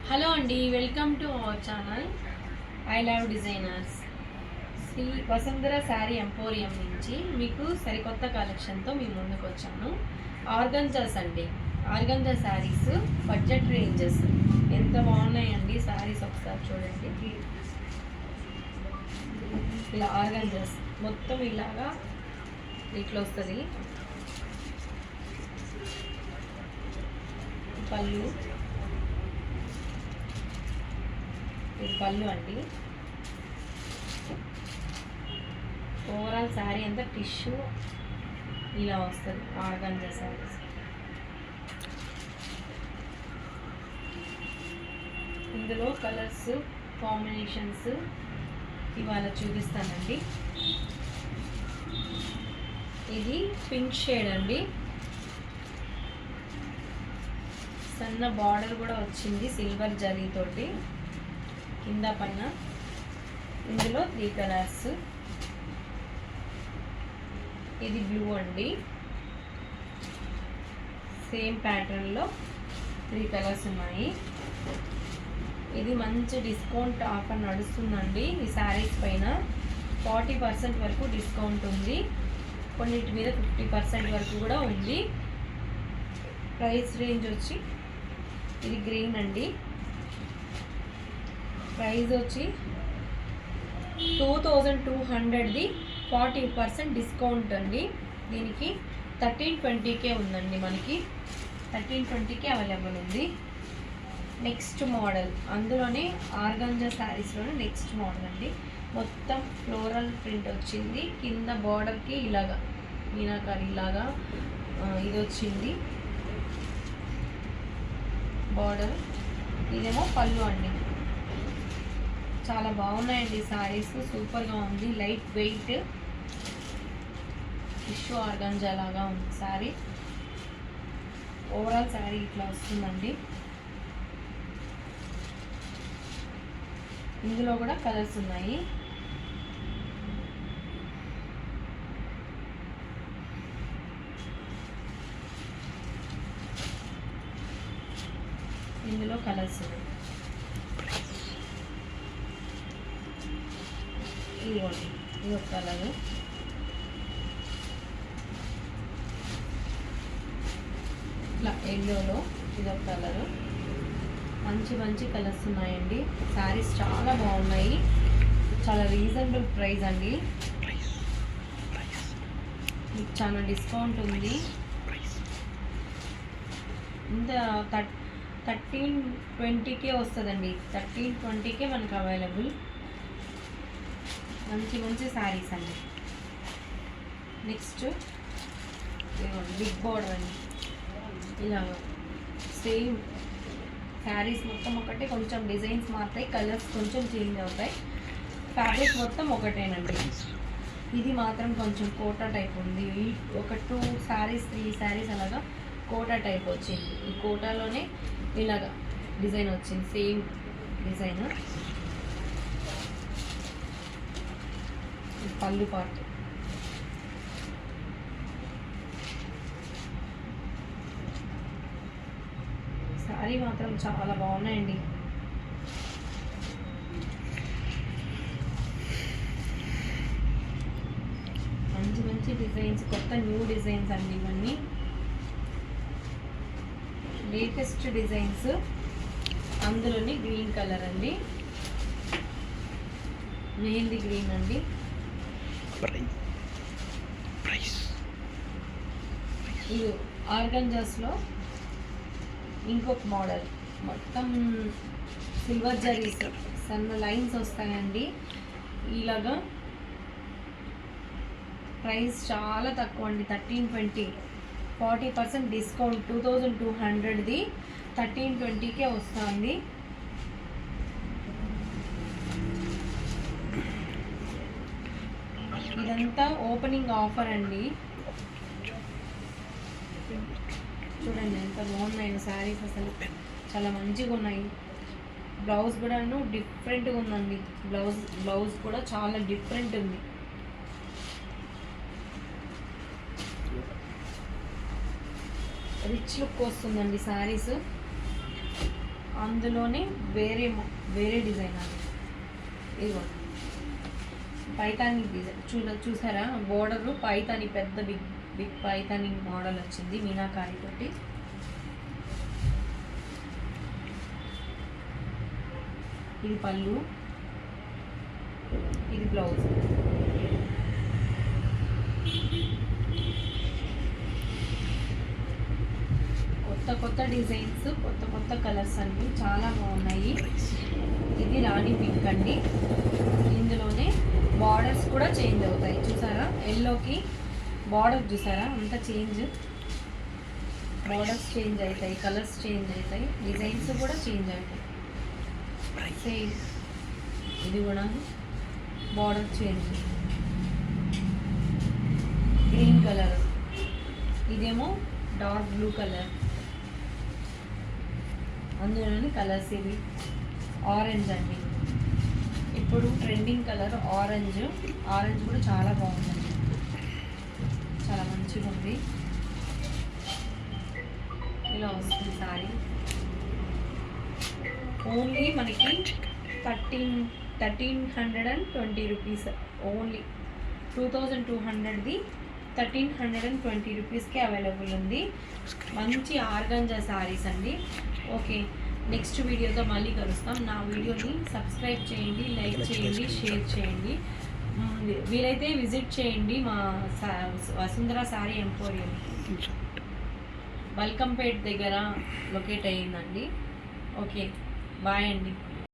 Hello అండి, welcome to our channel I love designers. Sri Vasundhara saree emporium నుంచి మీకు సరికొత్త కలెక్షన్తో మీ ముందుకు వచ్చాను. ఆర్గంజాస్ అండి, ఆర్గంజా శారీస్ బడ్జెట్ రేంజెస్ ఎంత బాగున్నాయండి శారీస్, ఒకసారి చూడండి. ఇలా ఆర్గంజాస్ మొత్తం ఇలాగా ఇట్లా వస్తుంది. పళ్ళు, ఇది పళ్ళు అండి. ఓవరాల్ శారీ అంతా టిష్యూ ఇలా వస్తుంది ఆర్గంజా శారీస్. ఇందులో కలర్స్ కాంబినేషన్స్ ఇవాళ చూపిస్తానండి. ఇది పింక్ షేడ్ అండి, సన్న బార్డర్ కూడా వచ్చింది సిల్వర్ జరీతోటి కింద పైన. ఇందులో 3 కలర్స్. ఇది బ్లూ అండి, సేమ్ ప్యాటర్న్లో 3 కలర్స్ ఉన్నాయి. ఇది మంచి డిస్కౌంట్ ఆఫర్ నడుస్తుందండి. ఈ శారీస్ పైన 40% వరకు డిస్కౌంట్ ఉంది, కొన్నిటి మీద 50% వరకు కూడా ఉంది. ప్రైస్ రేంజ్ వచ్చి ఇది గ్రీన్ అండి, ప్రైస్ వచ్చి 2200ది 40% డిస్కౌంట్ అండి. దీనికి 1320కే ఉందండి, మనకి 1320కే అవైలబుల్ ఉంది. నెక్స్ట్ మోడల్, అందులోనే ఆర్గంజా శారీస్లోనే నెక్స్ట్ మోడల్ అండి. మొత్తం ఫ్లోరల్ ప్రింట్ వచ్చింది, కింద బార్డర్కి ఇలాగా మీనాకారి ఇలాగా ఇది వచ్చింది బార్డర్. ఇదేమో పళ్ళు అండి. చాలా బాగున్నాయండి శారీస్, సూపర్గా ఉంది. లైట్ వెయిట్ టిష్యూ ఆర్గంజా లాగా ఉంది శారీ. ఓవరాల్ శారీ ఇట్లా వస్తుందండి. ఇందులో కూడా కలర్స్ ఉన్నాయి. ఇందులో కలర్స్ ఇదిగోండి, ఇది ఒక కలరు. ఇట్లా ఎల్లోలో ఇదొక కలరు. మంచి మంచి కలర్స్ ఉన్నాయండి. శారీస్ చాలా బాగున్నాయి, చాలా రీజనబుల్ ప్రైస్ అండి. మీకు చాలా డిస్కౌంట్ ఉంది. ఇంత 1320కే వస్తుందండి, 1320కే మనకు అవైలబుల్. మంచి మంచి శారీస్ అండి. నెక్స్ట్ బిగ్ బార్డర్ అండి, ఇలా సేమ్ శారీస్ మొత్తం ఒకటే, కొంచెం డిజైన్స్ మారుతాయి, కలర్స్ కొంచెం చేంజ్ అవుతాయి, ఫ్యాబ్రిక్ మొత్తం ఒకటేనండి. ఇది మాత్రం కొంచెం కోటా టైప్ ఉంది. ఒక 2 శారీస్ 3 శారీస్ అలాగా కోటా టైప్ వచ్చింది. ఈ కోటాలోనే ఇలాగా డిజైన్ వచ్చింది, సేమ్ డిజైన్. పళ్ళు పార్ట్, శారీ మాత్రం చాలా బాగున్నాయండి. మంచి మంచి డిజైన్స్, కొత్త న్యూ డిజైన్స్ అండి ఇవన్నీ, లేటెస్ట్ డిజైన్స్. అందులోని గ్రీన్ కలర్ అండి, మెహందీ గ్రీన్ అండి. ఇది ఆర్గంజాస్లో ఇంకొక మోడల్, మొత్తం సిల్వర్ జరీస్, సన్న లైన్స్ వస్తాయండి ఇలాగా. ప్రైస్ చాలా తక్కువ అండి, 1320, 40% డిస్కౌంట్. 2200ది 1320కే వస్తుంది. ఇదంతా ఓపెనింగ్ ఆఫర్ అండి. చూడండి ఎంత బాగున్నాయి శారీస్, అసలు చాలా మంచిగా ఉన్నాయి. బ్లౌజ్ కూడా డిఫరెంట్గా ఉందండి, బ్లౌజ్ కూడా చాలా డిఫరెంట్ ఉంది. రిచ్ లుక్ వస్తుందండి శారీస్. అందులోనే వేరే వేరే డిజైన్ అది. ఇదిగో పైతాని డిజైన్ చూసారా, బోర్డరు పైతాని పెద్ద బిగ్ బిగ్ పైతాని మోడల్ వచ్చింది మీనాకారి తోటి. ఇది పళ్ళు, ఇది బ్లౌజ్. కొత్త కొత్త డిజైన్స్, కొత్త కొత్త కలర్స్ అన్నీ చాలా బాగున్నాయి. ఇది రాణి పింక్ అండి. ఇందులోనే బార్డర్స్ కూడా చేంజ్ అవుతాయి చూసారా, ఎల్లోకి బార్డర్ చూసారా అంత చేంజ్, బార్డర్స్ చేంజ్ అవుతాయి, కలర్స్ చేంజ్ అవుతాయి, డిజైన్స్ కూడా చేంజ్ అవుతాయి. సేమ్ ఇది కూడా బార్డర్ చేంజ్, గ్రీన్ కలర్, ఇదేమో డార్క్ బ్లూ కలర్, అందులోని కలర్స్ ఇవి ఆరెంజ్ అండి. ఇప్పుడు ట్రెండింగ్ కలర్ ఆరెంజ్. ఆరెంజ్ కూడా చాలా బాగుందండి, చాలా మంచిగా ఉంది. ఇలా వస్తుంది సారీ. ఓన్లీ మనకి 1320 రూపీస్, ఓన్లీ 2200ది 1320 రూపీస్కి అవైలబుల్ ఉంది. మంచి ఆర్గంజా శారీస్ అండి. ఓకే, నెక్స్ట్ వీడియోతో మళ్ళీ కలుస్తాం. నా వీడియోని సబ్స్క్రైబ్ చేయండి, లైక్ చేయండి, షేర్ చేయండి. వీలైతే విజిట్ చేయండి మా వసుంధర శారీ ఎంపోరియం, బల్కంపేట్ దగ్గర లొకేట్ అయ్యిందండి. ఓకే, బాయ్ అండి.